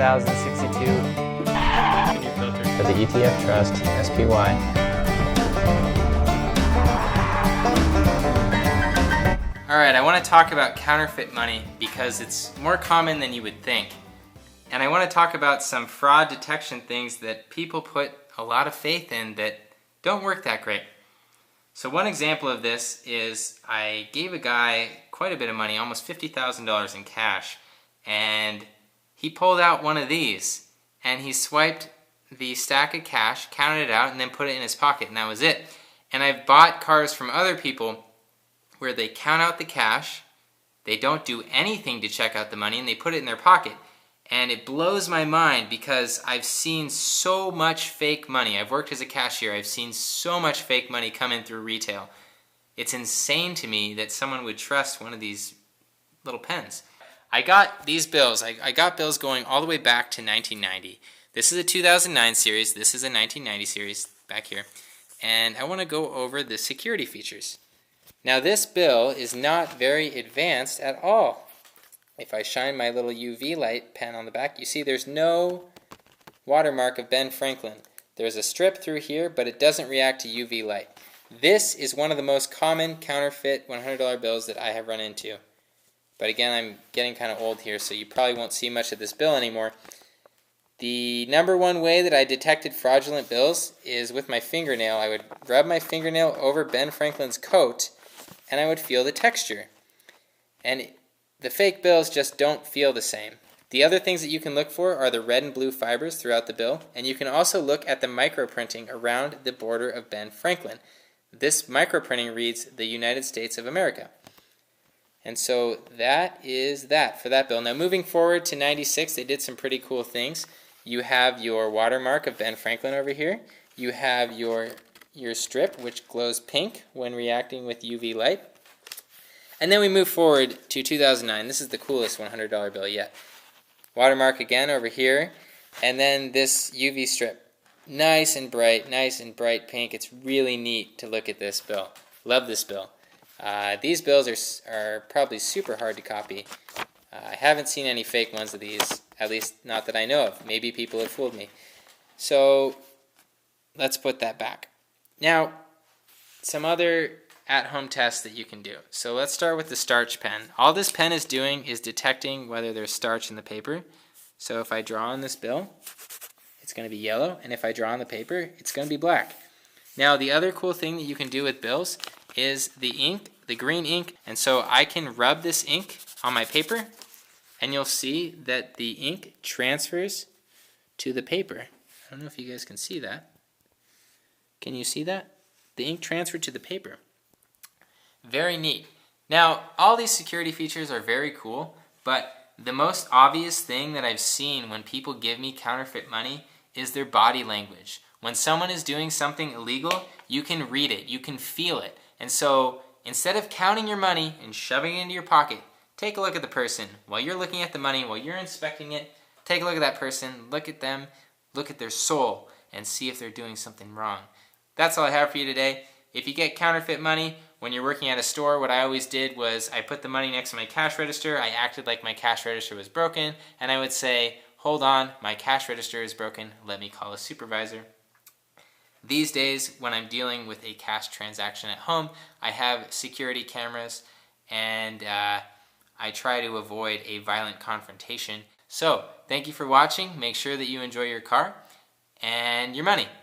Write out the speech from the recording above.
1062. For the ETF Trust, SPY. Alright, I want to talk about counterfeit money because it's more common than you would think. And I want to talk about some fraud detection things that people put a lot of faith in that don't work that great. So one example of this is I gave a guy quite a bit of money, almost $50,000 in cash, and he pulled out one of these and he swiped the stack of cash, counted it out, and then put it in his pocket, and that was it. And I've bought cars from other people where they count out the cash, they don't do anything to check out the money, and they put it in their pocket. And it blows my mind because I've seen so much fake money. I've worked as a cashier. I've seen so much fake money come in through retail. It's insane to me that someone would trust one of these little pens. I got these bills. I got bills going all the way back to 1990. This is a 2009 series. This is a 1990 series back here. And I want to go over the security features. Now this bill is not very advanced at all. If I shine my little UV light pen on the back, you see there's no watermark of Ben Franklin. There's a strip through here, but it doesn't react to UV light. This is one of the most common counterfeit $100 bills that I have run into. But again, I'm getting kind of old here, so you probably won't see much of this bill anymore. The number one way that I detected fraudulent bills is with my fingernail. I would rub my fingernail over Ben Franklin's coat, and I would feel the texture. And the fake bills just don't feel the same. The other things that you can look for are the red and blue fibers throughout the bill, and you can also look at the microprinting around the border of Ben Franklin. This microprinting reads the United States of America. And so that is that for that bill. Now moving forward to 96, they did some pretty cool things. You have your watermark of Ben Franklin over here. You have your strip, which glows pink when reacting with UV light. And then we move forward to 2009. This is the coolest $100 bill yet. Watermark again over here, and then this UV strip. Nice and bright pink. It's really neat to look at this bill. Love this bill. These bills are probably super hard to copy. I haven't seen any fake ones of these, at least not that I know of. Maybe people have fooled me. So let's put that back. Now, some other at-home tests that you can do. So let's start with the starch pen. All this pen is doing is detecting whether there's starch in the paper. So if I draw on this bill, it's going to be yellow, and if I draw on the paper, it's going to be black. Now the other cool thing that you can do with bills is the ink, the green ink, and so I can rub this ink on my paper, and you'll see that the ink transfers to the paper. I don't know if you guys can see that. Can you see that? The ink transferred to the paper. Very neat. Now, all these security features are very cool, but the most obvious thing that I've seen when people give me counterfeit money is their body language. When someone is doing something illegal, you can read it, you can feel it. And so, instead of counting your money and shoving it into your pocket, take a look at the person. While you're looking at the money, while you're inspecting it, take a look at that person, look at them, look at their soul, and see if they're doing something wrong. That's all I have for you today. If you get counterfeit money, when you're working at a store, what I always did was I put the money next to my cash register, I acted like my cash register was broken, and I would say, hold on, my cash register is broken, let me call a supervisor. These days, when I'm dealing with a cash transaction at home, I have security cameras, and I try to avoid a violent confrontation. So, thank you for watching. Make sure that you enjoy your car and your money.